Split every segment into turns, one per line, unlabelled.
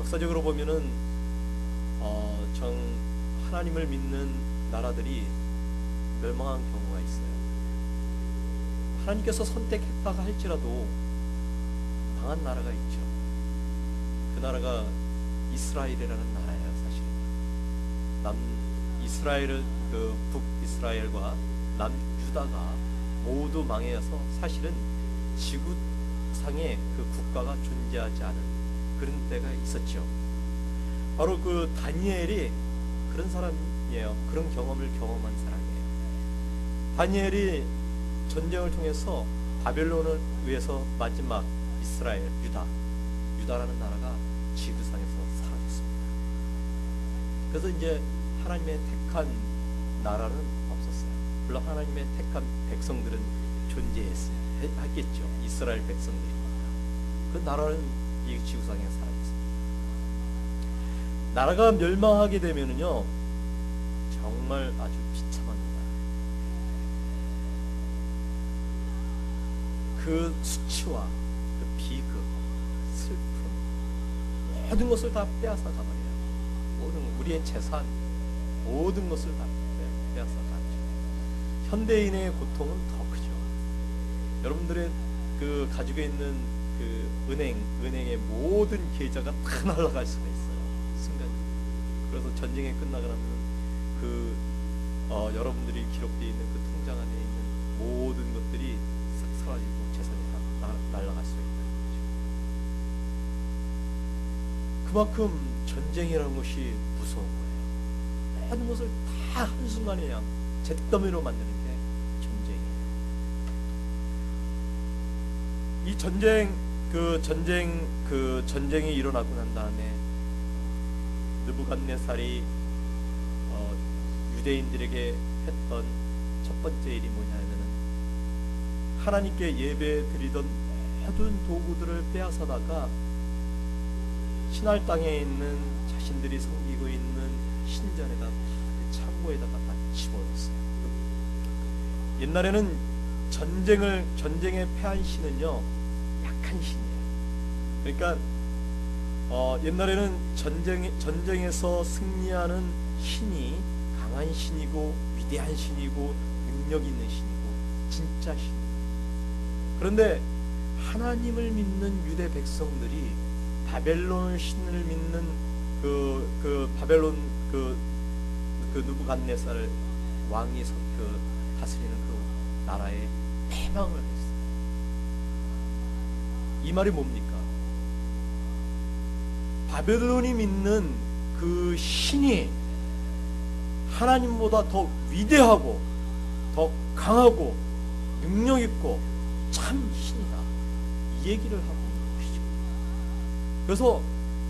역사적으로 보면은 정 하나님을 믿는 나라들이 멸망한 경우가 있어요. 하나님께서 선택했다가 할지라도 망한 나라가 있죠. 그 나라가 이스라엘이라는 나라예요. 사실은 이스라엘은 그 북이스라엘과 남유다가 모두 망해서 사실은 지구상에 그 국가가 존재하지 않은 그런 때가 있었죠. 바로 그 다니엘이 그런 사람이에요. 그런 경험을 경험한 사람이에요. 다니엘이 전쟁을 통해서 바벨론을 위해서 마지막 이스라엘, 유다라는 나라가 지구상에서 사라졌습니다. 그래서 이제 하나님의 택한 나라는 없었어요. 물론 하나님의 택한 백성들은 존재했겠죠. 이스라엘 백성들이니까. 그 나라는 이 지구상에 사라졌습니다. 나라가 멸망하게 되면은요, 정말 아주 비참합니다. 그 수치와 그 비극, 슬픔, 모든 것을 다 빼앗아 가버려요. 모든 우리의 재산, 모든 것을 다 빼앗아 가죠. 현대인의 고통은 더 크죠. 여러분들의 그 가지고 있는 그 은행의 모든 계좌가 다 날아갈 수가 있어요. 순간. 그래서 전쟁이 끝나고 나면 그 여러분들이 기록되어 있는 그 통장 안에 있는 모든 것들이 싹 사라지고 재산이 다 날아갈 수가 있다는 거죠. 그만큼 전쟁이라는 것이 무서운 거예요. 모든 것을 다 한순간에 그냥 잿더미로 만드는 게 전쟁이에요. 이 전쟁이 일어나고 난 다음에 느부갓네살이 유대인들에게 했던 첫 번째 일이 뭐냐면은 하나님께 예배 드리던 모든 도구들을 빼앗아다가 신할 땅에 있는 자신들이 섬기고 있는 신전에다 창고에다가 다 집어넣었어요. 옛날에는 전쟁에 패한 신은요, 약한 신이에요. 그러니까 옛날에는 전쟁에서 승리하는 신이 강한 신이고 위대한 신이고 능력 있는 신이고 진짜 신이에요. 그런데 하나님을 믿는 유대 백성들이 바벨론 신을 믿는 그 바벨론 그 느부갓네살 왕이 다스리는 그 나라에 패망을 했어요. 이 말이 뭡니까? 바벨론이 믿는 그 신이 하나님보다 더 위대하고 더 강하고 능력있고 참 신이다, 이 얘기를 하고 있는 것이죠. 그래서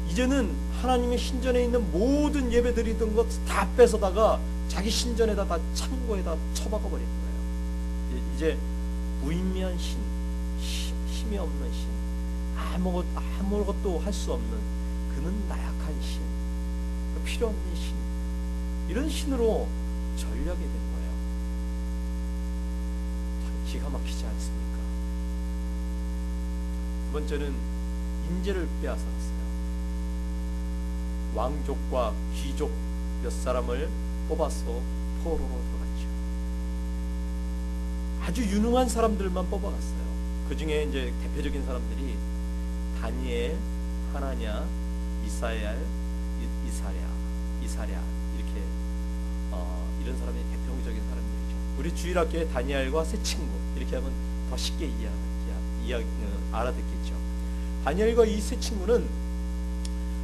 이제는 하나님의 신전에 있는 모든 예배 드리던 것 다 뺏어다가 자기 신전에다 다 창고에다 처박아 버린 거예요. 이제 무의미한 신, 힘이 없는 신, 아무것도 할 수 없는, 그는 나약한 신, 필요 없는 신, 이런 신으로 전락이 된 거예요. 참 기가 막히지 않습니까? 두 번째는 인재를 빼앗았어요. 왕족과 귀족 몇 사람을 뽑아서 포로로 들어갔죠. 아주 유능한 사람들만 뽑아갔어요. 그 중에 이제 대표적인 사람들이 다니엘, 하나냐, 이사랴 이렇게 이런 사람이 대표적인 사람들이죠. 우리 주일학교의 다니엘과 세 친구, 이렇게 하면 더 쉽게 알아듣겠죠. 다니엘과 이 세 친구는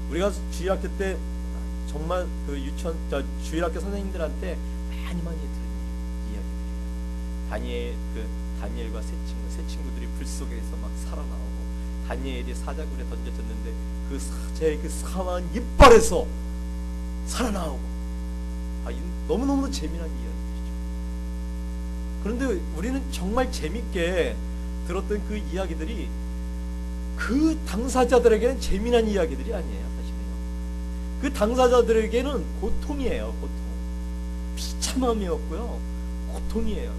우리가 주일학교 때 정말 주일학교 선생님들한테 많이 들은 이야기들이에요. 다니엘과 세 친구들이 불 속에서 막 살아나오고, 다니엘이 사자굴에 던져졌는데 그 사자의 그 사망 이빨에서 살아나오고, 너무너무 재미난 이야기들이죠. 그런데 우리는 정말 재밌게 들었던 그 이야기들이 그 당사자들에게는 재미난 이야기들이 아니에요. 사실은요. 그 당사자들에게는 고통이에요. 고통. 비참함이었고요, 고통이에요.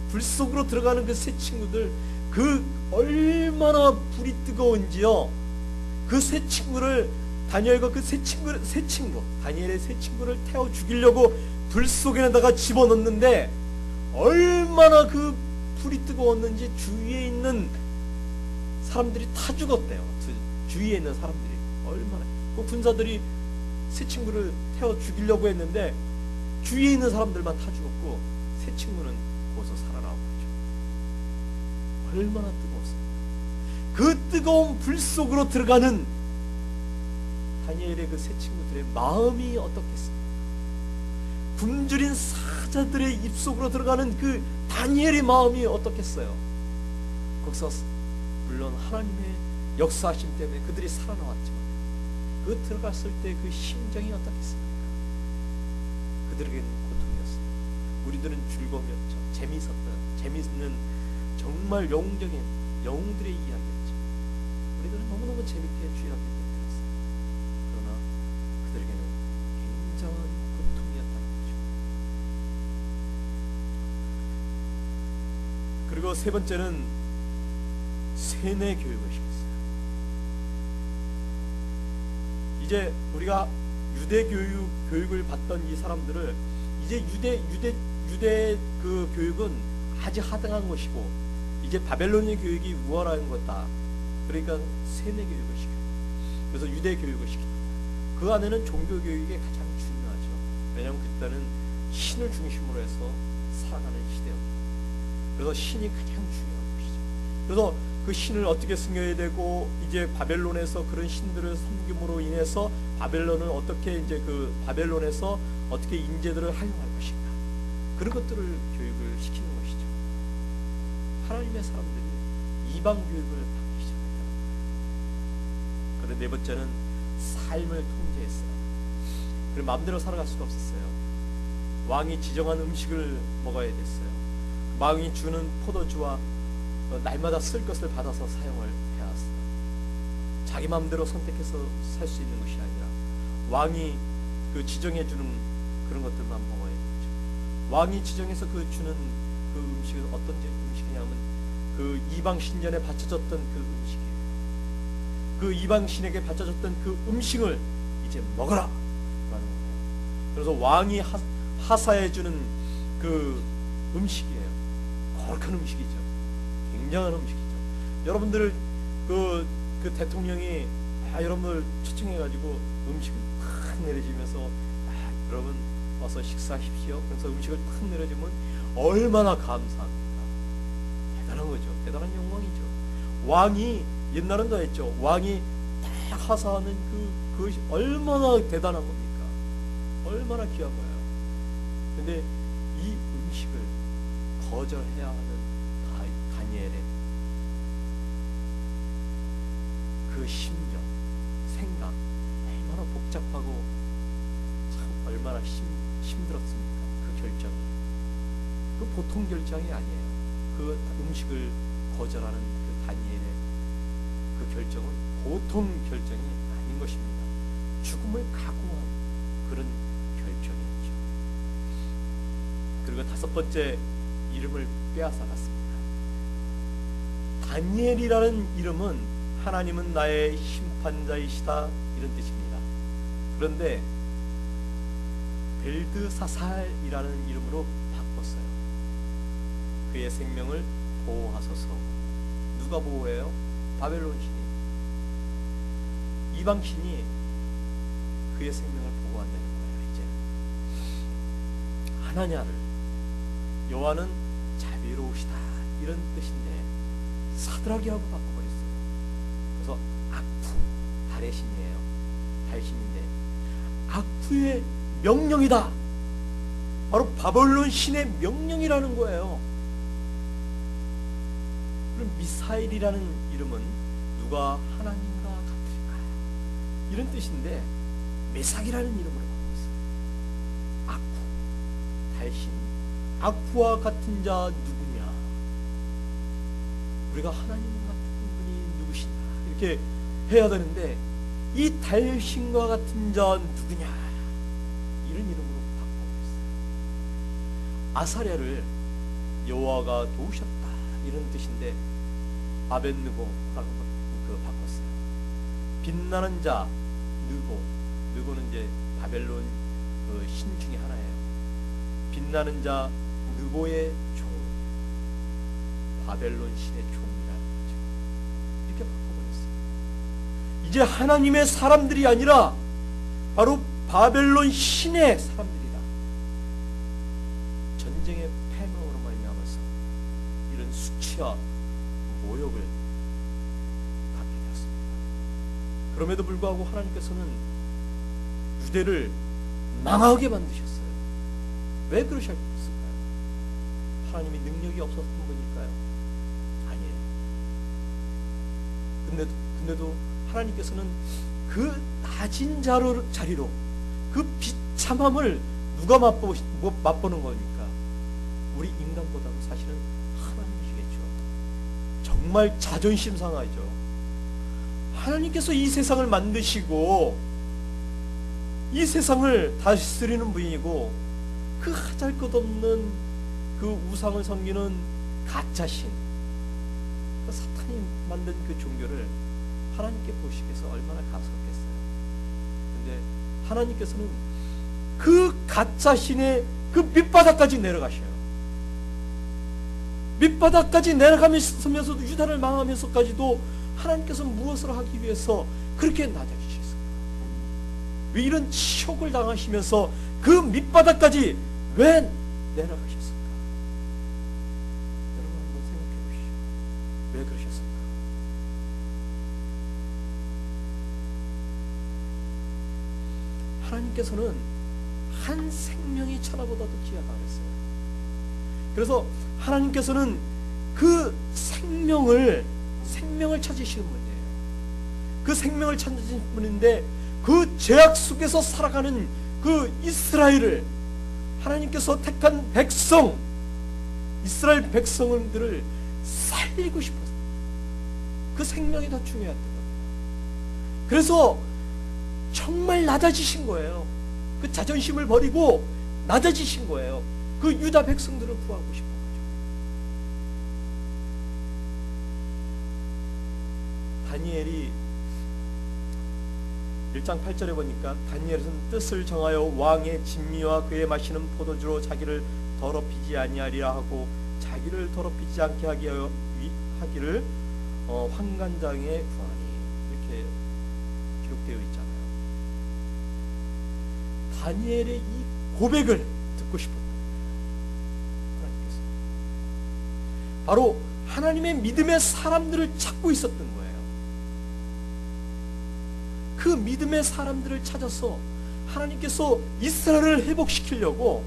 불 속으로 들어가는 그 세 친구들, 그 얼마나 불이 뜨거운지요. 그 세 친구를 다니엘과 그 세 친구, 다니엘의 세 친구를 태워 죽이려고 불 속에다가 집어넣는데 얼마나 그 불이 뜨거웠는지 주위에 있는 사람들이 다 죽었대요. 주위에 있는 사람들이 얼마나 그 군사들이 세 친구를 태워 죽이려고 했는데 주위에 있는 사람들만 다 죽었고 세 친구는 거기서 살아나온 거죠. 얼마나 뜨거웠습니까? 그 뜨거운 불 속으로 들어가는 다니엘의 그 세 친구들의 마음이 어떻겠습니까? 굶주린 사자들의 입속으로 들어가는 그 다니엘의 마음이 어떻겠어요? 거기서 물론 하나님의 역사하심 때문에 그들이 살아나왔지만 그 들어갔을 때 그 심정이 어떻겠습니까? 그들에게는 고통이었습니다. 우리들은 즐거움이었죠. 재미있는 정말 영웅적인 영웅들의 이야기였죠. 우리들은 너무너무 재밌게 주일학교 때 들었어요. 그러나 그들에게는 굉장한 고통이었다는 거죠. 그리고 세 번째는 세뇌 교육을 시켰어요. 이제 우리가 유대 교육을 받던 이 사람들을 이제 유대 그 교육은 아주 하등한 것이고 이제 바벨론의 교육이 우월한 거다. 그러니까 세뇌 교육을 시켜요. 그래서 유대 교육을 시킵니다. 그 안에는 종교 교육이 가장 중요하죠. 왜냐하면 그때는 신을 중심으로 해서 살아가는 시대였거든요. 그래서 신이 가장 중요한 것이죠. 그래서 그 신을 어떻게 승려해야 되고 이제 바벨론에서 그런 신들을 섬김으로 인해서 바벨론을 어떻게 이제 그 바벨론에서 어떻게 인재들을 활용할 것인가 그런 것들을 교육을 시키는 것이죠. 하나님의 사람들이 이방 교육을 받기 시작했다는 거예요. 그리고 네 번째는 삶을 통제했어요. 그리고 마음대로 살아갈 수가 없었어요. 왕이 지정한 음식을 먹어야 됐어요. 왕이 주는 포도주와 날마다 쓸 것을 받아서 사용을 해왔어요. 자기 마음대로 선택해서 살 수 있는 것이 아니라 왕이 그 지정해주는 그런 것들만 먹어야 되죠. 왕이 지정해서 그 주는 그 음식은 어떤 음식이냐면 그 이방 신전에 바쳐졌던 그 음식이에요. 그 이방 신에게 바쳐졌던 그 음식을 이제 먹어라 라는 거예요. 그래서 왕이 하사해주는 그 음식이에요. 거룩한 음식이죠. 굉장한 음식이죠. 여러분들 그 대통령이 여러분들 초청해가지고 음식을 탁 내려주면서 여러분 와서 식사하십시오. 그래서 음식을 탁 내려주면 얼마나 감사합니까? 대단한 거죠. 대단한 영광이죠. 왕이 옛날은 더 했죠. 왕이 딱 하사하는 그것이 얼마나 대단한 겁니까? 얼마나 귀한 거예요. 근데 이 음식을 거절해야 하는 다니엘의 그 심정, 생각 얼마나 복잡하고 참 얼마나 힘들었습니까? 그 결정이 그 보통 결정이 아니에요. 그 음식을 거절하는 그 다니엘의 그 결정은 보통 결정이 아닌 것입니다. 죽음을 각오한 그런 결정이었죠. 그리고 다섯 번째 이름을 빼앗아갔습니다. 다니엘이라는 이름은 하나님은 나의 심판자이시다 이런 뜻입니다. 그런데 벨드사살이라는 이름으로 바꿨어요. 그의 생명을 보호하소서. 누가 보호해요? 바벨론 신이. 이방 신이 그의 생명을 보호한다는 거예요. 이제는 하나냐를 여호와는 자비로우시다 이런 뜻인데 사드락이라고 바꿔버렸어요. 그래서 아쿠, 달의 신이에요. 달 신인데 아쿠의 명령이다. 바로 바벨론 신의 명령이라는 거예요. 그럼 미사일이라는 이름은 누가 하나님과 같을까? 이런 뜻인데 메삭이라는 이름으로 바꿨어요. 아쿠, 달신. 아쿠와 같은 자 누구냐? 우리가 하나님 같은 분이 누구시냐? 이렇게 해야 되는데 이 달신과 같은 자 누구냐? 이런 이름으로 바꿔버렸어요. 아사랴를 여호와가 도우셨다 이런 뜻인데 아벤느고라고 바꿨어요. 빛나는 자 느고 그리고는 이제 바벨론 그 신 중에 하나예요. 빛나는 자 느보의 종, 바벨론 신의 종이라는 거죠. 이렇게 바꿔버렸어요. 이제 하나님의 사람들이 아니라 바로 바벨론 신의 사람들이다. 전쟁의 패망으로 말미암아서 이런 수치와 모욕을 받게 되었습니다. 그럼에도 불구하고 하나님께서는 유대를 망하게 만드셨어요. 왜 그러셨을까요? 하나님이 능력이 없었던 분일까요? 아니에요. 근데도 하나님께서는 그 낮은 자리로 그 비참함을 누가 맛보는 거니까? 우리 인간보다도 사실은 하나님이시겠죠. 정말 자존심 상하죠. 하나님께서 이 세상을 만드시고 이 세상을 다스리는 분이고 그 하잘것없는 그 우상을 섬기는 가짜신 사탄이 만든 그 종교를 하나님께 보시기에서 얼마나 가스럽겠어요. 근데 하나님께서는 그 가짜신의 그 밑바닥까지 내려가셔요. 밑바닥까지 내려가면서도 유다를 망하면서까지도 하나님께서 무엇을 하기 위해서 그렇게 낮아지셨을까? 왜 이런 치욕을 당하시면서 그 밑바닥까지 왜 내려가셨을까? 여러분 한번 생각해 보시죠. 왜 그러셨을까? 하나님께서는 한 생명이 천하보다도 귀하다 그랬어요. 그래서 하나님께서는 그 생명을 찾으시는 분이에요. 그 생명을 찾으신 분인데 그 죄악 속에서 살아가는 그 이스라엘을 하나님께서 택한 백성, 이스라엘 백성들을 살리고 싶어서 그 생명이 더 중요했던 겁니다. 그래서 정말 낮아지신 거예요. 그 자존심을 버리고 낮아지신 거예요. 그 유다 백성들을 구하고 싶은 거죠. 다니엘이 1장 8절에 보니까 다니엘은 뜻을 정하여 왕의 진미와 그의 마시는 포도주로 자기를 더럽히지 아니하리라 하고 자기를 더럽히지 않게 하기를 환관장에 구하니 이렇게 기록되어 있잖아요. 다니엘의 이 고백을 듣고 싶었던 하나님께서 바로 하나님의 믿음의 사람들을 찾고 있었던 거예요. 그 믿음의 사람들을 찾아서 하나님께서 이스라엘을 회복시키려고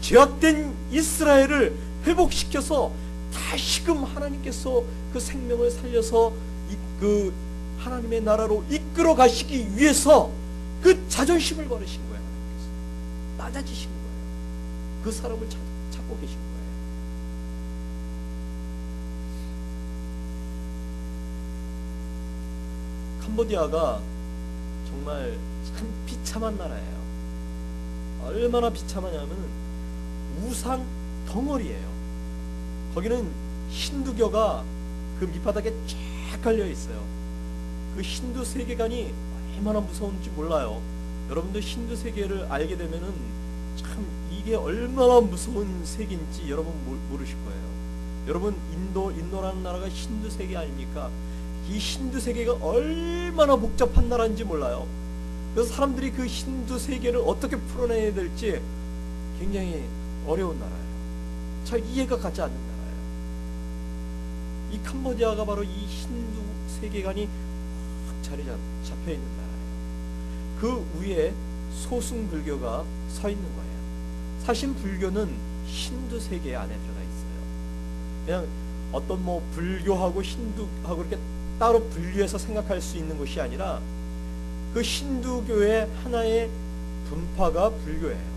죄악된 이스라엘을 회복시켜서 다시금 하나님께서 그 생명을 살려서 그 하나님의 나라로 이끌어 가시기 위해서 그 자존심을 버리신 거예요. 하나님께서 낮아지신 거예요. 그 사람을 찾고 계신 거예요. 캄보디아가 정말 참 비참한 나라예요. 얼마나 비참하냐면 우상 덩어리예요. 거기는 힌두교가 그 밑바닥에 쫙 깔려 있어요. 그 힌두 세계관이 얼마나 무서운지 몰라요. 여러분들 힌두 세계를 알게 되면은 참 이게 얼마나 무서운 세계인지 여러분 모르실 거예요. 여러분 인도라는 나라가 힌두 세계 아닙니까? 이 힌두 세계가 얼마나 복잡한 나라인지 몰라요. 그래서 사람들이 그 힌두 세계를 어떻게 풀어내야 될지 굉장히 어려운 나라예요. 잘 이해가 가지 않는 나라예요. 이 캄보디아가 바로 이 힌두 세계관이 확 자리 잡혀 있는 나라예요. 그 위에 소승 불교가 서 있는 거예요. 사실 불교는 힌두 세계 안에 들어가 있어요. 그냥 어떤 뭐 불교하고 힌두하고 이렇게 따로 분리해서 생각할 수 있는 것이 아니라 그 힌두교의 하나의 분파가 불교예요.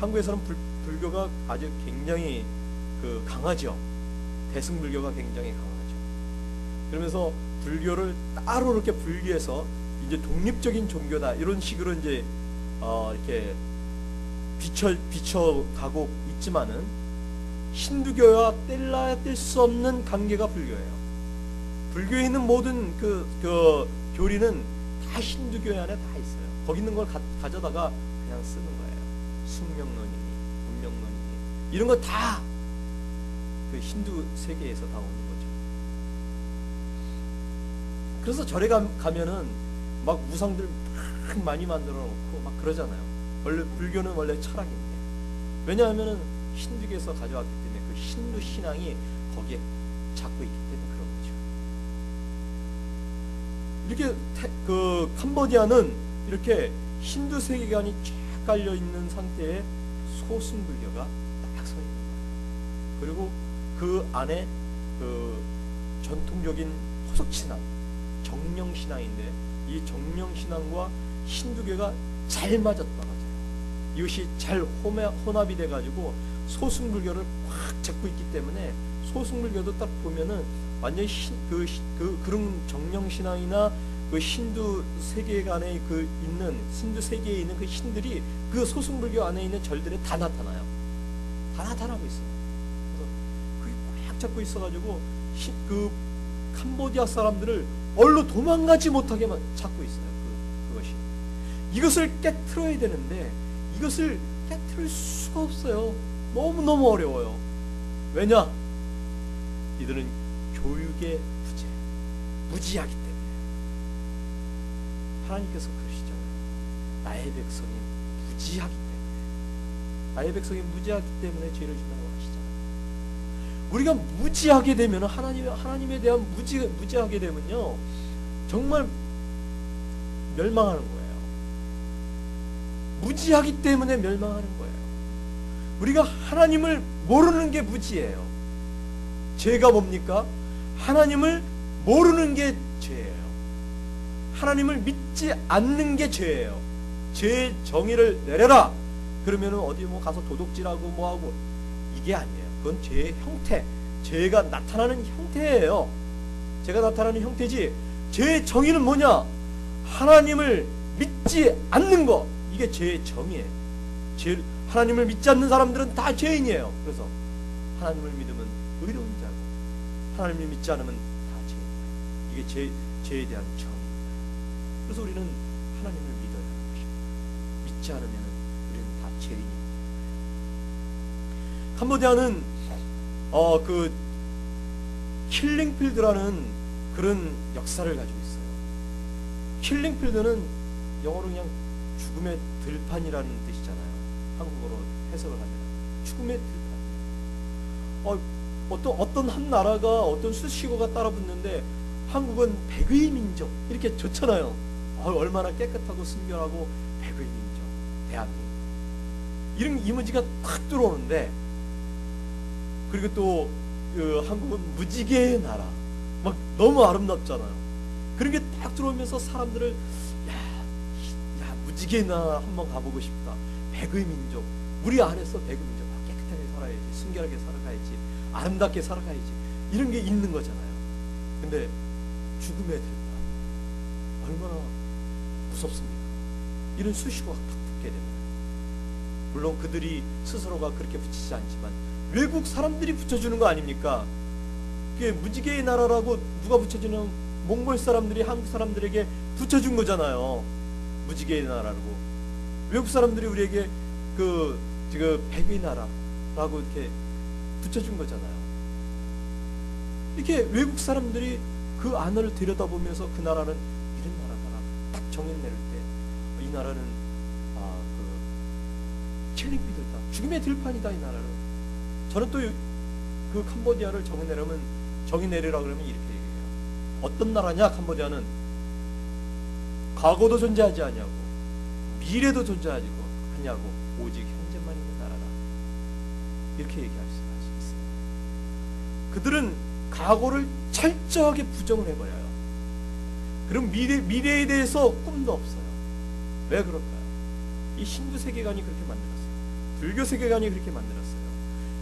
한국에서는 불교가 아주 굉장히 강하죠. 대승불교가 굉장히 강하죠. 그러면서 불교를 따로 이렇게 분리해서 이제 독립적인 종교다 이런 식으로 이제 이렇게 비춰가고 있지만은 힌두교와 뗄래야 뗄 수 없는 관계가 불교예요. 불교에 있는 모든 그 교리는 다 다 힌두교회 안에 다 있어요. 거기 있는 걸 가져다가 그냥 쓰는 거예요. 숙명론이니 운명론이니 이런 거 다 그 힌두 세계에서 다 오는 거죠. 그래서 절에 가면은 막 우상들 막 많이 만들어 놓고 막 그러잖아요. 원래 불교는 원래 철학인데, 왜냐하면은 힌두교에서 가져왔기 때문에 그 힌두 신앙이 거기에 잡고 있기 때문에 그런 거죠. 이렇게 그 캄보디아는 이렇게 힌두 세계관이 쫙 깔려 있는 상태에 소승불교가 딱 서 있는 거예요. 그리고 그 안에 그 전통적인 호석신앙, 정령신앙인데 이 정령신앙과 힌두교가 잘 맞아떨어져요. 이것이 잘 혼합이 돼가지고 소승불교를 확 잡고 있기 때문에 소승불교도 딱 보면은 완전히 그런 정령신앙이나 그 힌두 세계관에 그 있는 힌두 세계에 있는 그 신들이 그 소승불교 안에 있는 절들에 다 나타나요. 다 나타나고 있어요. 그래서 그게 꽉 잡고 있어가지고 그 캄보디아 사람들을 얼로 도망가지 못하게만 잡고 있어요. 그것이 이것을 깨트려야 되는데 이것을 깨트릴 수가 없어요. 너무너무 어려워요. 왜냐? 이들은 교육의 부재, 무지하기 때문에. 하나님께서 그러시잖아요. 나의 백성이 무지하기 때문에. 나의 백성이 무지하기 때문에 죄를 짓는다고 하시잖아요. 우리가 무지하게 되면 하나님에 대한 무지하게 되면요 정말 멸망하는 거예요. 무지하기 때문에 멸망하는 거예요. 우리가 하나님을 모르는 게 무지예요. 죄가 뭡니까? 하나님을 모르는 게 죄예요. 하나님을 믿지 않는 게 죄예요. 죄의 정의를 내려라. 그러면은 어디 뭐 가서 도둑질하고 뭐하고 이게 아니에요. 그건 죄의 형태, 죄가 나타나는 형태예요. 죄가 나타나는 형태지. 죄의 정의는 뭐냐? 하나님을 믿지 않는 거. 이게 죄의 정의예요. 하나님을 믿지 않는 사람들은 다 죄인이에요. 그래서 하나님을 믿으면 의로운 자고 하나님을 믿지 않으면 다 죄인이에요. 이게 죄에 대한 정의입니다. 그래서 우리는 하나님을 믿어야 하는 것입니다. 믿지 않으면 우리는 다 죄인입니다. 캄보디아는 그 킬링필드라는 그런 역사를 가지고 있어요. 킬링필드는 영어로 그냥 죽음의 들판이라는 뜻이잖아요. 한국어로 해석을 하면 죽음의 들판. 어떤 한 나라가 어떤 수식어가 따라붙는데 한국은 백의 민족 이렇게 좋잖아요. 얼마나 깨끗하고 순결하고 백의 민족, 대한민국 이런 이미지가 탁 들어오는데, 그리고 또 한국은 무지개의 나라 막 너무 아름답잖아요. 그런 게 딱 들어오면서 사람들을 야 무지개의 나라 한번 가보고 싶다. 백의 민족, 우리 안에서 백의 민족 깨끗하게 살아야지, 순결하게 살아가야지, 아름답게 살아가야지, 이런 게 있는 거잖아요. 근데 죽음의 들판 얼마나 무섭습니까? 이런 수식어가 딱 붙게 됩니다. 물론 그들이 스스로가 그렇게 붙이지 않지만 외국 사람들이 붙여주는 거 아닙니까? 그게 무지개의 나라라고 누가 붙여주는, 몽골 사람들이 한국 사람들에게 붙여준 거잖아요. 무지개의 나라라고. 외국 사람들이 우리에게 지금 백의 나라라고 이렇게 붙여준 거잖아요. 이렇게 외국 사람들이 그 안을 들여다보면서 그 나라는 이런 나라다 딱 정의 내릴 때 이 나라는 킬링필드다, 죽음의 들판이다, 이 나라는. 저는 또 그 캄보디아를 정의 내리라 그러면 이렇게 얘기해요. 어떤 나라냐 캄보디아는? 과거도 존재하지 않냐고, 미래도 존재하지 않냐고, 오직 현재만 있는 나라라, 이렇게 얘기할 수 있어요. 그들은 과거를 철저하게 부정을 해버려요. 그럼 미래에 대해서 꿈도 없어요. 왜 그럴까요? 이 힌두 세계관이 그렇게 만들었어요. 불교 세계관이 그렇게 만들었어요.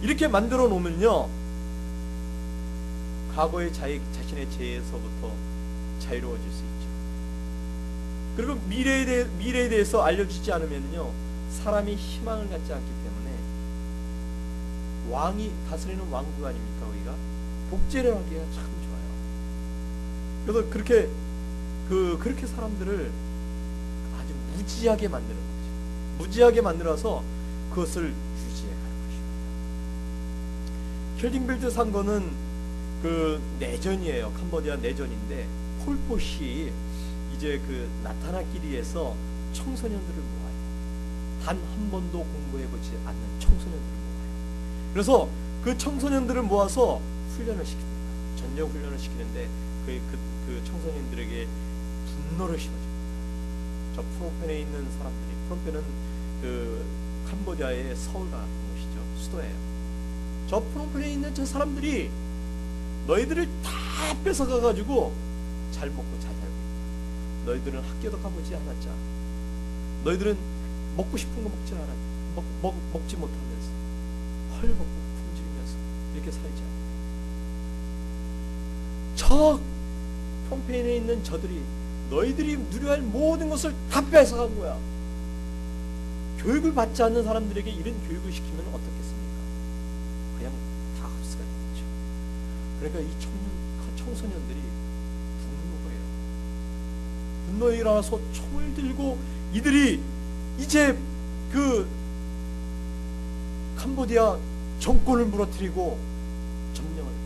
이렇게 만들어 놓으면요 과거의 자신의 죄에서부터 자유로워질 수 있죠. 그리고 미래에 대해서 알려주지 않으면요 사람이 희망을 갖지 않기 때문에 왕이 다스리는 왕국 아닙니까? 우리가 복제를 하기가 참 좋아요. 그래서 그렇게 그렇게 사람들을 아주 무지하게 만드는 거죠. 무지하게 만들어서 그것을 유지해 가는 것입니다. 켈딩빌드 산거는 그 내전이에요. 캄보디아 내전인데 폴포시 이제 그 나타나기리에서 청소년들을 모아요. 단 한 번도 공부해보지 않는 청소년들을 모아요. 그래서 그 청소년들을 모아서 훈련을 시킵니다. 전쟁 훈련을 시키는데 그 청소년들에게 분노를 심어줍니다. 저 프놈펜에 있는 사람들이, 프놈펜은 그 캄보디아의 서울 같은 곳이죠. 수도예요. 저 프놈펜에 있는 저 사람들이 너희들을 다 뺏어가가지고 잘 먹고 잘 살고 있다. 너희들은 학교도 가보지 않았자. 너희들은 먹고 싶은 거 먹지 않았, 먹지 못하면서 헐벗고 굶주리면서 이렇게 살지 않았다. 저 프놈펜에 있는 저들이 너희들이 누려야 할 모든 것을 다 뺏어간 거야. 교육을 받지 않는 사람들에게 이런 교육을 시키면 어떻겠습니까? 그냥 다 흡수가 되겠죠. 그러니까 이 청소년들이 분노에 일어나서 총을 들고 이들이 이제 그 캄보디아 정권을 무너뜨리고 점령을 했죠.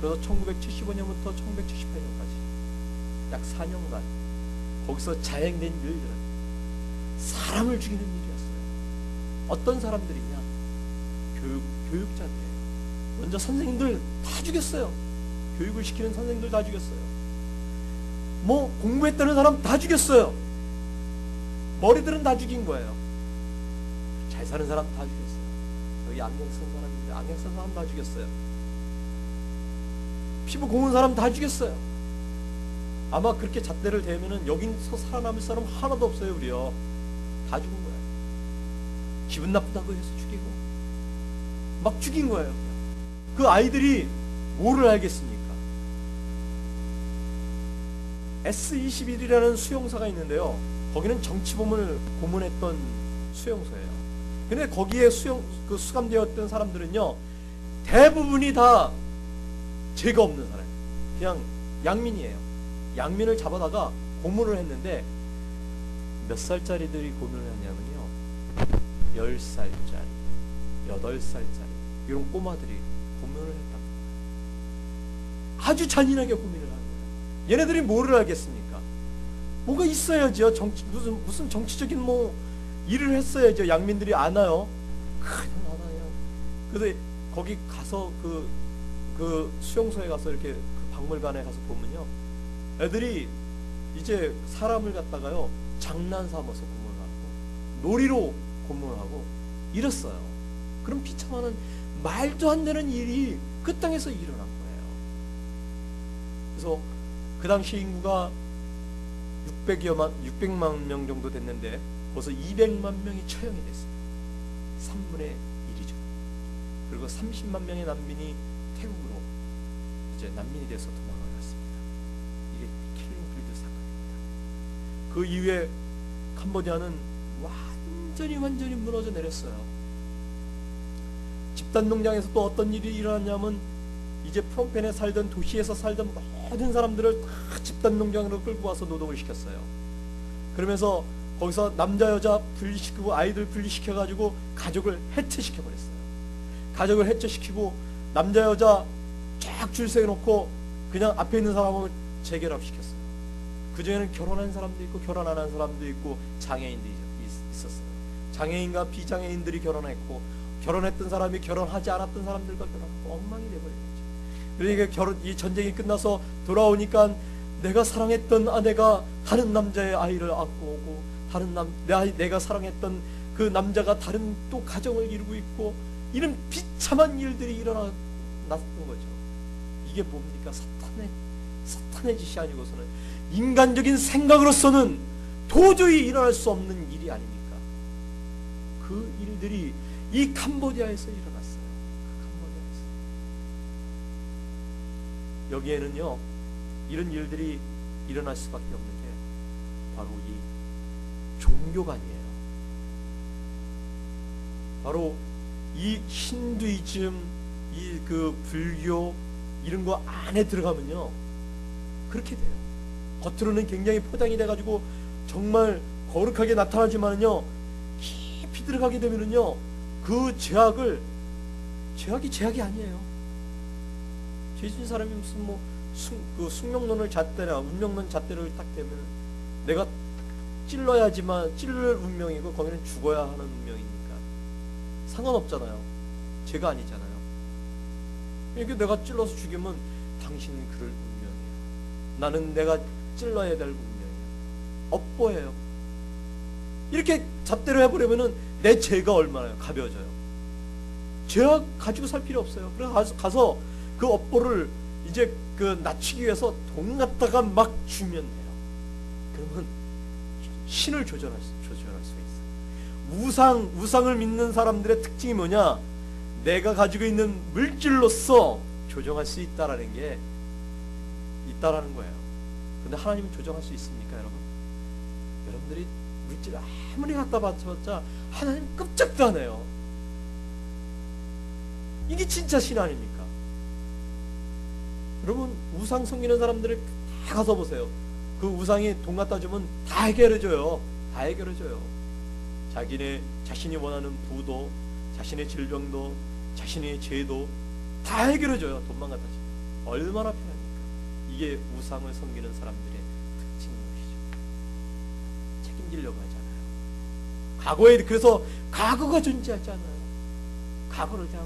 그래서 1975년부터 1978년까지 약 4년간 거기서 자행된 일들은 사람을 죽이는 일이었어요. 어떤 사람들이냐? 교육자들이에요. 먼저 선생님들 다 죽였어요. 교육을 시키는 선생님들 다 죽였어요. 뭐 공부했다는 사람 다 죽였어요. 머리들은 다 죽인 거예요. 잘 사는 사람 다 죽였어요. 여기 안경 쓴 사람인데 안경 쓴 사람 다 죽였어요. 피부 고운 사람 다 죽였어요. 아마 그렇게 잣대를 대면은 여기서 살아남을 사람 하나도 없어요. 우리요. 다 죽은 거예요. 기분 나쁘다고 해서 죽이고 막 죽인 거예요. 그 아이들이 뭐를 알겠습니까? S21이라는 수용소가 있는데요. 거기는 정치범을 고문했던 수용소예요. 근데 거기에 수감되었던 사람들은요, 대부분이 다 죄가 없는 사람, 그냥 양민이에요. 양민을 잡아다가 고문을 했는데 몇 살짜리들이 고문을 했냐면요, 10살짜리, 8살짜리 이런 꼬마들이 고문을 했답니다. 아주 잔인하게 고문을 하는 거예요. 얘네들이 뭐를 알겠습니까? 뭐가 있어야죠. 무슨 정치적인 뭐 일을 했어야죠. 양민들이 안 와요. 그냥 안 와요. 그래서 거기 가서 그 수용소에 가서 이렇게 그 박물관에 가서 보면요, 애들이 이제 사람을 갖다가요 장난 삼아서 고문을 하고 놀이로 고문을 하고 이랬어요. 그럼 비참한 말도 안 되는 일이 그 땅에서 일어난 거예요. 그래서 그 당시 인구가 600만 명 정도 됐는데 벌써 200만 명이 처형이 됐습니다. 3분의 1이죠. 그리고 30만 명의 난민이 태국으로 이제 난민이 돼서 도망을 갔습니다. 이게 킬링필드 사건입니다. 그 이후에 캄보디아는 완전히 무너져 내렸어요. 집단 농장에서 또 어떤 일이 일어났냐면, 이제 프놈펜에 살던, 도시에서 살던 모든 사람들을 다 집단 농장으로 끌고 와서 노동을 시켰어요. 그러면서 거기서 남자 여자 분리시키고 아이들 분리시켜가지고 가족을 해체시켜버렸어요. 가족을 해체시키고 남자 여자 쫙 줄 세워놓고 그냥 앞에 있는 사람을 재결합시켰어요. 그 중에는 결혼한 사람도 있고 결혼 안 한 사람도 있고 장애인들이 있었어요. 장애인과 비장애인들이 결혼했고, 결혼했던 사람이 결혼하지 않았던 사람들과 결혼하고 엉망이 돼버린 거죠. 그러니까 이 전쟁이 끝나서 돌아오니까 내가 사랑했던 아내가 다른 남자의 아이를 안고 오고, 내가 사랑했던 그 남자가 다른 또 가정을 이루고 있고, 이런 비참한 일들이 일어났던 거죠. 이게 뭡니까? 사탄의 짓이 아니고서는 인간적인 생각으로서는 도저히 일어날 수 없는 일이 아닙니까? 그 일들이 이 캄보디아에서 일어났어요. 그 캄보디아에서. 여기에는요, 이런 일들이 일어날 수밖에 없는 게 바로 이 종교관이에요. 바로 이 힌두이즘, 이 불교 이런 거 안에 들어가면요 그렇게 돼요. 겉으로는 굉장히 포장이 돼가지고 정말 거룩하게 나타나지만은요, 깊이 들어가게 되면은요, 그 제약이 아니에요. 죄 지은 사람이 무슨 뭐 그 숙명론을 잣대나 운명론 잣대를 딱 대면 내가 찔러야지만 찔릴 운명이고 거기는 죽어야 하는 운명이니까 상관없잖아요. 죄가 아니잖아요. 이게 내가 찔러서 죽이면 당신 그럴 운명이에요. 나는 내가 찔러야 될 운명이에요. 업보예요. 이렇게 잣대로 해버리면은 내 죄가 얼마나 가벼워져요. 죄악 가지고 살 필요 없어요. 그래서 가서 그 업보를 이제 그 낮추기 위해서 돈 갖다가 막 주면 돼요. 그러면 신을 조절할 수 있어요. 우상을 믿는 사람들의 특징이 뭐냐? 내가 가지고 있는 물질로서 조정할 수 있다라는 게 있다라는 거예요. 근데 하나님은 조정할 수 있습니까, 여러분? 여러분들이 물질을 아무리 갖다 바쳐봤자 하나님 끔찍도 안 해요. 이게 진짜 신 아닙니까? 여러분, 우상 섬기는 사람들을 다 가서 보세요. 그 우상이 돈 갖다 주면 다 해결해줘요. 다 해결해줘요. 자신이 원하는 부도, 자신의 질병도, 자신의 죄도 다 해결해줘요. 돈만 갖다 주면. 얼마나 편합니까? 이게 우상을 섬기는 사람들의 특징인 것이죠. 책임지려고 하잖아요. 그래서 과거가 존재하지 않아요. 과거를 그냥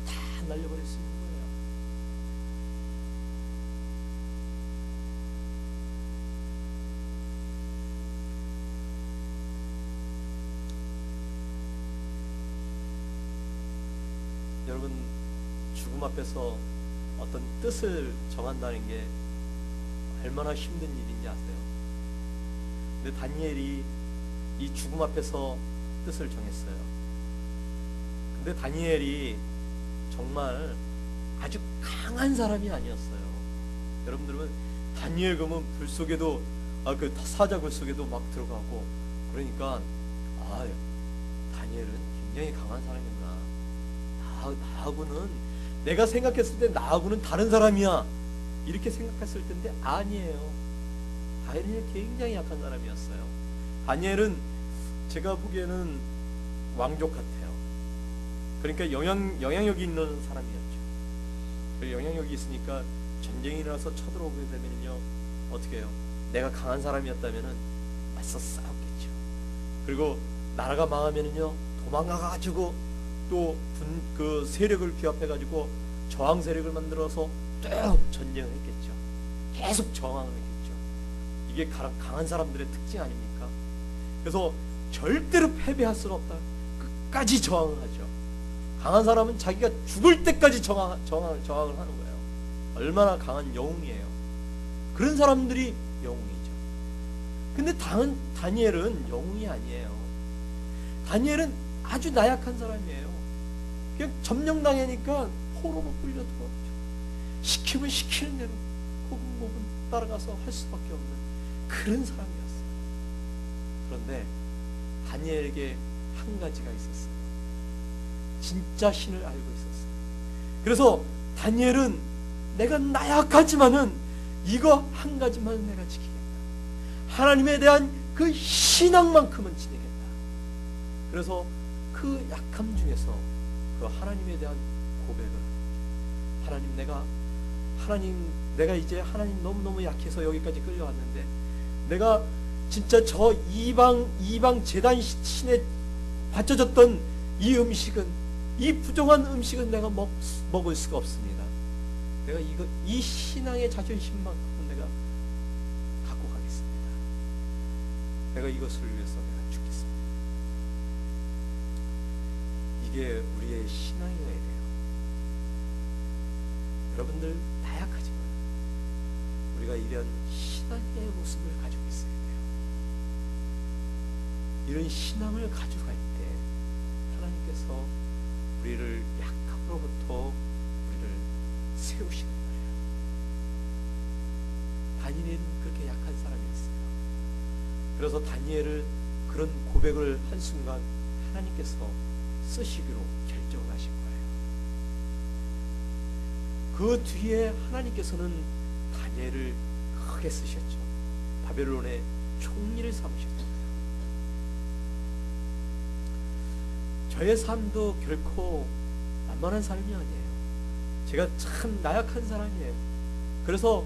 다 날려버릴 수 있는 거예요. 여러분, 죽음 앞에서 어떤 뜻을 정한다는 게 얼마나 힘든 일인지 아세요? 근데 다니엘이 이 죽음 앞에서 뜻을 정했어요. 근데 다니엘이 정말 아주 강한 사람이 아니었어요. 여러분들은 다니엘 그러면 불 속에도 그 사자굴 속에도 막 들어가고 그러니까 다니엘은 굉장히 강한 사람이구나. 나하고는 내가 생각했을 때 나하고는 다른 사람이야 이렇게 생각했을 텐데 아니에요. 다니엘은 굉장히 약한 사람이었어요. 다니엘은 제가 보기에는 왕족 같아요. 그러니까 영향력이 있는 사람이었죠. 영향력이 있으니까 전쟁이 일어나서 쳐들어오게 되면요 어떻게 해요? 내가 강한 사람이었다면은 맞서 싸웠겠죠. 그리고 나라가 망하면은요 도망가가지고 또 그 세력을 규합해가지고 저항 세력을 만들어서 또 전쟁을 했겠죠. 계속 저항을 했겠죠. 이게 강한 사람들의 특징 아닙니까? 그래서 절대로 패배할 수는 없다. 끝까지 저항을 하죠. 강한 사람은 자기가 죽을 때까지 저항을 하는 거예요. 얼마나 강한 영웅이에요. 그런 사람들이 영웅이죠. 근데 다니엘은 영웅이 아니에요. 다니엘은 아주 나약한 사람이에요. 그냥 점령당하니까 포로로 끌려 들어왔죠. 시키면 시키는 대로 혹은 따라가서 할 수밖에 없는 그런 사람이었어요. 그런데 다니엘에게 한 가지가 있었어요. 진짜 신을 알고 있었어요. 그래서 다니엘은 내가 나약하지만은 이거 한 가지만 내가 지키겠다. 하나님에 대한 그 신앙만큼은 지키겠다. 그래서 그 약함 중에서 그 하나님에 대한 고백을 내가 이제 하나님 너무너무 약해서 여기까지 끌려왔는데 내가 진짜 저 이방 제단 신에 바쳐졌던 이 음식은 이 부정한 음식은 내가 먹을 수가 없습니다. 내가 이 신앙의 자존심만큼은 내가 갖고 가겠습니다. 내가 이것을 위해서 내가 죽겠습니다. 이게 우리의 신앙이어야 돼요. 여러분들 나약하지만 우리가 이런 신앙의 모습을 가지고 있어야 돼요. 이런 신앙을 가지고 갈 때 하나님께서 우리를 약함으로부터 우리를 세우시는 거예요. 다니엘은 그렇게 약한 사람이었어요. 그래서 다니엘을 그런 고백을 한 순간 하나님께서 쓰시기로 결정을 하신 거예요. 그 뒤에 하나님께서는 다니엘을 크게 쓰셨죠. 바벨론의 총리를 삼으셨습니다. 저의 삶도 결코 만만한 삶이 아니에요. 제가 참 나약한 사람이에요. 그래서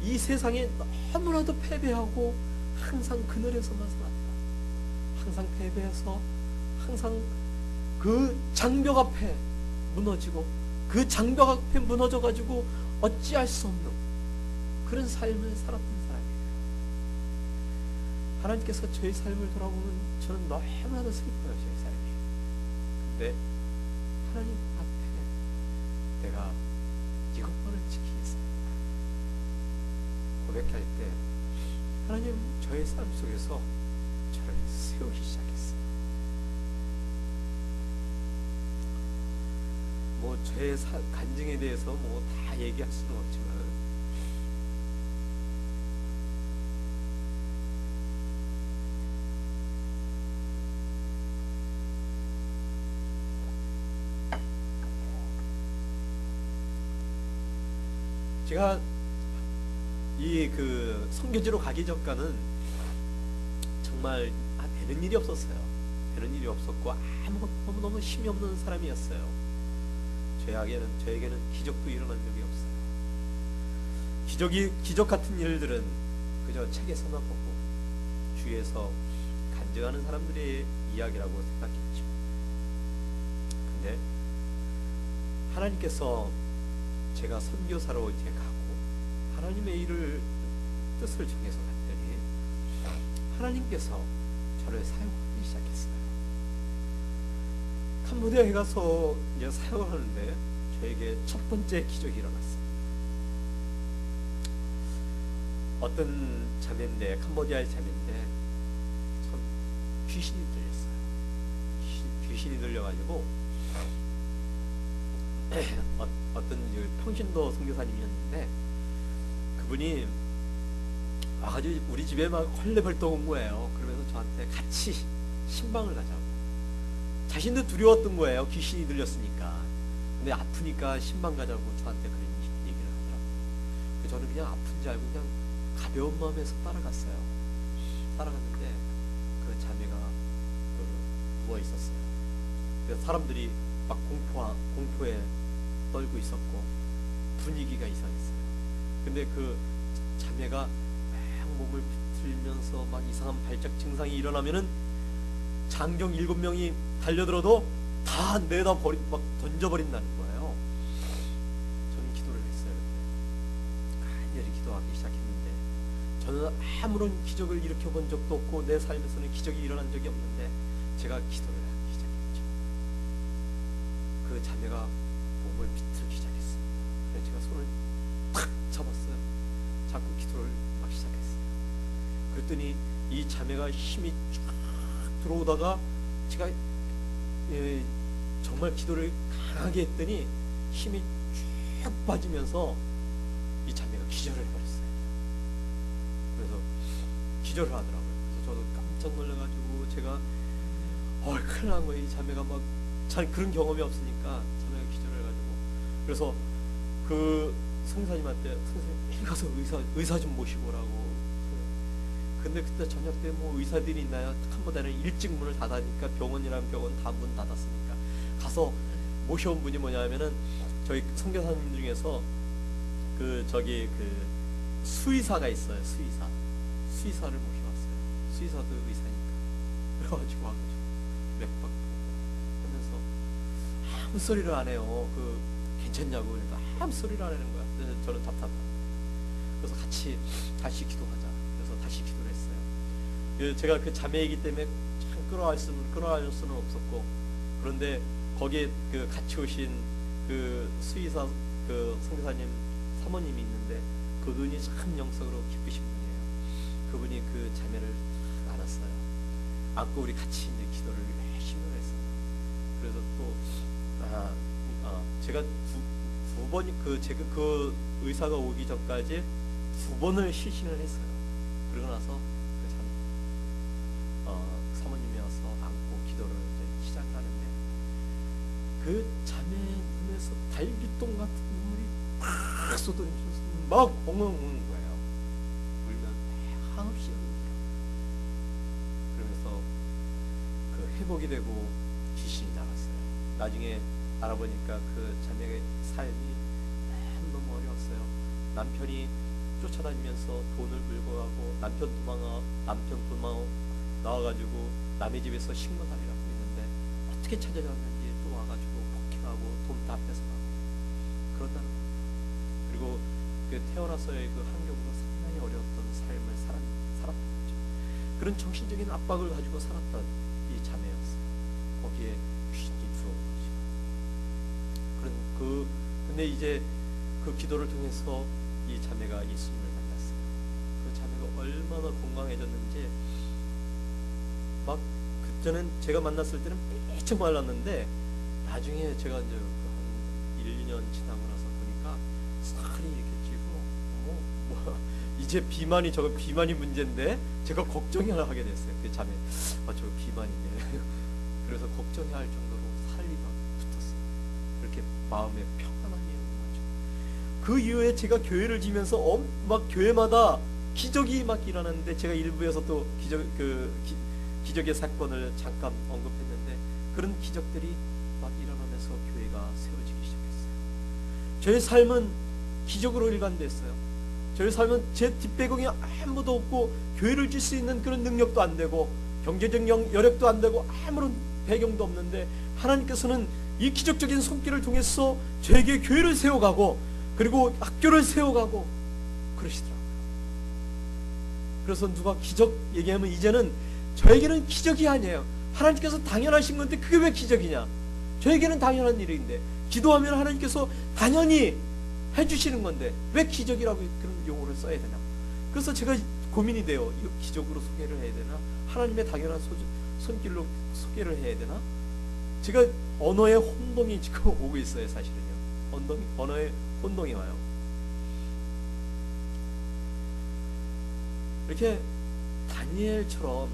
이 세상에 너무나도 패배하고 항상 그늘에서만 살았다. 항상 패배해서 항상 그 장벽 앞에 무너지고 그 장벽 앞에 무너져가지고 어찌할 수 없는 그런 삶을 살았던 사람이에요. 하나님께서 저의 삶을 돌아보면 저는 너무나도 슬퍼요. 저의 삶이. 근데 하나님 앞에 내가 이것만은 지키겠습니다 고백할 때 하나님 저의 삶 속에서 저를 세우기 시작했어요. 뭐 저의 간증에 대해서 뭐 다 얘기할 수는 없지만 제가 이 그 선교지로 가기 전까는 정말 되는 일이 없었어요. 되는 일이 없었고 너무 힘이 없는 사람이었어요. 저에게는 기적도 일어난 적이 없어요. 기적 같은 일들은 그저 책에서만 보고 주위에서 간증하는 사람들의 이야기라고 생각했죠. 근데 하나님께서 제가 선교사로 이제 가고 하나님의 뜻을 정해서 갔더니 하나님께서 저를 사용하기 시작했어요. 캄보디아에 가서 이제 사역을 하는데 저에게 첫 번째 기적이 일어났어요. 어떤 자매인데, 캄보디아의 자매인데 참 귀신이 들렸어요. 귀신이 들려가지고 어떤 평신도 선교사님이었는데 그분이 와가지고 우리 집에 막 헐레벌떡 온 거예요. 그러면서 저한테 같이 신방을 가자고. 자신도 두려웠던 거예요. 귀신이 들렸으니까. 근데 아프니까 신방 가자고 저한테 그런 얘기를 하더라고요. 저는 그냥 아픈지 알고 그냥 가벼운 마음에서 따라갔어요. 따라갔는데 그 자매가 누워 있었어요. 그래서 사람들이 막 공포에 떨고 있었고 분위기가 이상했어요. 근데 그 자매가 막 몸을 비틀면서 막 이상한 발작 증상이 일어나면은 장경 7명이 달려들어도 다 내다 막 던져버린다는 거예요. 저는 기도를 했어요. 그때 간절히 기도하기 시작했는데 저는 아무런 기적을 일으켜본 적도 없고 내 삶에서는 기적이 일어난 적이 없는데 제가 기도를 하기 시작했죠. 그 자매가 몸을 비틀기 시작했습니다. 그래서 제가 손을 탁 잡았어요. 잡고 기도를 막 시작했어요. 그랬더니 이 자매가 힘이 쫙 들어오다가 제가 정말 기도를 강하게 했더니 힘이 쭉 빠지면서 이 자매가 기절을 해버렸어요. 그래서 기절을 하더라고요. 그래서 저도 깜짝 놀라가지고 제가 큰일 난 거예요. 이 자매가 막 잘 그런 경험이 없으니까 자매가 기절을 해가지고 그래서 그 성사님한테 선생님 가서 의사 좀 모시고 오라고. 근데 그때 저녁 때 뭐 의사들이 있나요? 캄보디아는 일찍 문을 닫으니까 병원이란 병원 다 문 닫았으니까 가서 모셔온 분이 뭐냐면은 저희 선교사님 중에서 그 수의사가 있어요. 수의사를 모셔왔어요. 수의사도 의사니까. 그래가지고 와가지고 맥박 하면서 아무 소리를 안 해요. 괜찮냐고 그래도 아무 소리를 안 하는 거야. 그래서 저는 답답하고 그래서 다시 기도하자. 그래서 다시 기도를 했어요. 제가 그 자매이기 때문에 참 끌어갈 수는 없었고 그런데 거기에 같이 오신 그 수의사 선교사님 사모님이 있는데 그분이 참 영성으로 기쁘신 분이에요. 그분이 그 자매를 안았어요. 안고 우리 같이 이제 기도를 열심히 했어요. 그래서 또 제가 두 번이 그 의사가 오기 전까지 2번을 실신을 했어요. 그러고 나서 사모님이 와서 안고 기도를 이제 시작을 하는데 그 자매 눈에서 달빛동 같은 눈물이 팍 쏟아지면서 막 엉엉 우는 거예요. 울면 한없이 의해요. 그러면서 그 회복이 되고 귀신이 나갔어요. 나중에 알아보니까 그 자매의 삶이 너무 어려웠어요. 남편이 쫓아다니면서 돈을 물고 가고 남편 도망 나와가지고 남의 집에서 식모살이라고 있는데 어떻게 찾아졌는지 또 와가지고 폭행하고 돈 다 뺏어가고 그런다는 거예요. 그리고 그 태어나서의 그 환경도 상당히 어려웠던 삶을 살았던 거죠. 그런 정신적인 압박을 가지고 살았던 이 자매였어요. 거기에 귀신이 들어온 거죠. 근데 이제 그 기도를 통해서 이 자매가 예수님을 만났어요. 그 자매가 얼마나 건강해졌는지 막 그때는 제가 만났을 때는 삐쩍 말랐는데 나중에 제가 이제 한 1, 2년 지나고 나서 보니까 살이 이렇게 찌고 이제 비만이 문제인데 제가 걱정을 하게 됐어요. 그 자매 저 비만이네. 그래서 걱정해야 할 정도로 살이 막 붙었어요. 그렇게 마음에 평안함이 오는 거죠. 그 이후에 제가 교회를 지면서 막 교회마다 기적이 막 일어났는데 제가 일부에서 또 기적의 사건을 잠깐 언급했는데 그런 기적들이 막 일어나면서 교회가 세워지기 시작했어요. 저의 삶은 기적으로 일관됐어요. 저의 삶은 제 뒷배경이 아무도 없고 교회를 질 수 있는 그런 능력도 안 되고 경제적 여력도 안 되고 아무런 배경도 없는데 하나님께서는 이 기적적인 손길을 통해서 저에게 교회를 세워가고 그리고 학교를 세워가고 그러시더라고요. 그래서 누가 기적 얘기하면 이제는 저에게는 기적이 아니에요. 하나님께서 당연하신 건데 그게 왜 기적이냐? 저에게는 당연한 일인데 기도하면 하나님께서 당연히 해주시는 건데 왜 기적이라고 그런 용어를 써야 되나? 그래서 제가 고민이 돼요. 이거 기적으로 소개를 해야 되나? 하나님의 당연한 손길로 소개를 해야 되나? 제가 언어의 혼동이 지금 오고 있어요. 사실은요. 언어의 혼동이 와요. 이렇게 다니엘처럼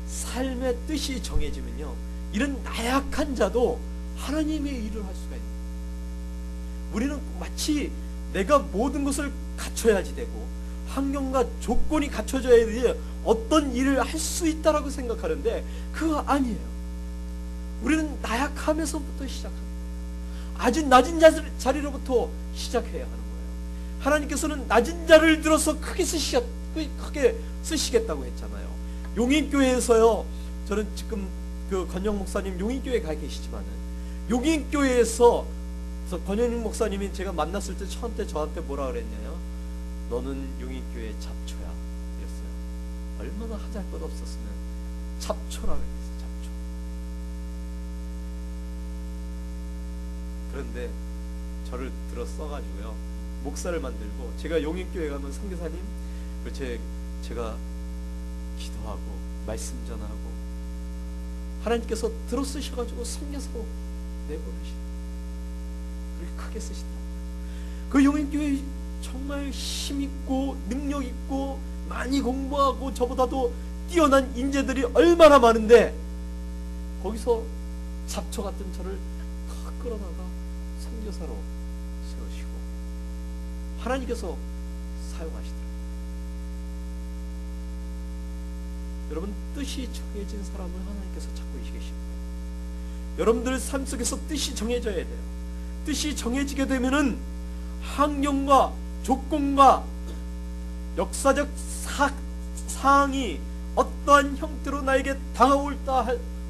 삶의 뜻이 정해지면요, 이런 나약한 자도 하나님의 일을 할 수가 있는 거예요. 우리는 마치 내가 모든 것을 갖춰야지 되고 환경과 조건이 갖춰져야 되지 어떤 일을 할 수 있다라고 생각하는데 그거 아니에요. 우리는 나약함에서부터 시작합니다. 아주 낮은 자리로부터 시작해야 하는 거예요. 하나님께서는 낮은 자를 들어서 크게 쓰시겠다고 했잖아요. 용인교회에서요, 저는 지금 그 권영 목사님 용인교회에 가 계시지만은 용인교회에서 권영 목사님이 제가 만났을 때 처음 때 저한테 뭐라 그랬냐요? 너는 용인교회 잡초야 이랬어요. 얼마나 하잘 것 없었으면 잡초라고 했어요. 잡초. 그런데 저를 들어 써가지고요, 목사를 만들고 제가 용인교회 가면 선교사님 제가 기도하고 말씀 전하고 하나님께서 들어 쓰셔가지고 섬겨서 내보내시고 그렇게 크게 쓰신다. 그 용인교회 정말 힘있고 능력있고 많이 공부하고 저보다도 뛰어난 인재들이 얼마나 많은데 거기서 잡초 같은 저를 끌어다가 선교사로 세우시고 하나님께서 사용하시더라고요. 여러분, 뜻이 정해진 사람을 하나님께서 찾고 계십니다. 여러분들 삶 속에서 뜻이 정해져야 돼요. 뜻이 정해지게 되면은 환경과 조건과 역사적 사항이 어떠한 형태로 나에게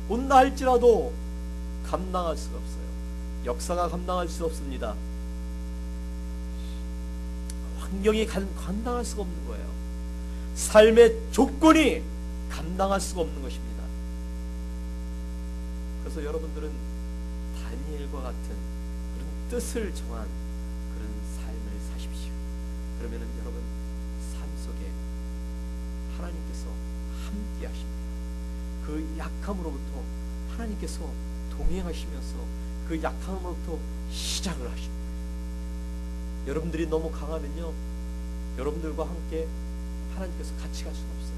온다 할지라도 감당할 수가 없어요. 역사가 감당할 수 없습니다. 환경이 감당할 수가 없는 거예요. 삶의 조건이 감당할 수가 없는 것입니다. 그래서 여러분들은 다니엘과 같은 그런 뜻을 정한 그런 삶을 사십시오. 그러면은 여러분 삶 속에 하나님께서 함께 하십니다. 그 약함으로부터 하나님께서 동행하시면서 그 약함으로부터 시작을 하십니다. 여러분들이 너무 강하면요, 여러분들과 함께 하나님께서 같이 갈 수가 없어요.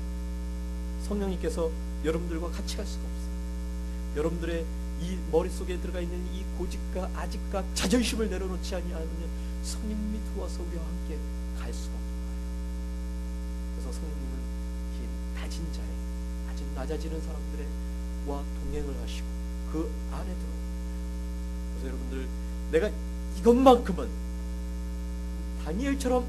성령님께서 여러분들과 같이 갈 수가 없어요. 여러분들의 이 머릿속에 들어가 있는 이 고집과 아집과 자존심을 내려놓지 아니하면 성령님이 들어와서 우리와 함께 갈 수가 없는 거예요. 그래서 성령님은 가진 자의 아주 낮아지는 사람들과 동행을 하시고 그 안에 들어. 그래서 여러분들, 내가 이것만큼은, 다니엘처럼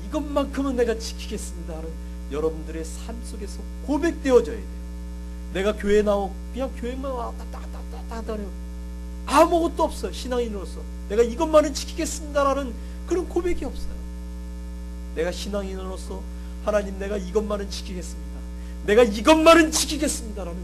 이것만큼은 내가 지키겠습니다 하는 여러분들의 삶 속에서 고백되어져야 돼요. 내가 교회 나오고 그냥 교회만 왔다 갔다 하네요. 아무것도 없어요. 신앙인으로서 내가 이것만은 지키겠습니다라는 그런 고백이 없어요. 내가 신앙인으로서 하나님, 내가 이것만은 지키겠습니다, 내가 이것만은 지키겠습니다라는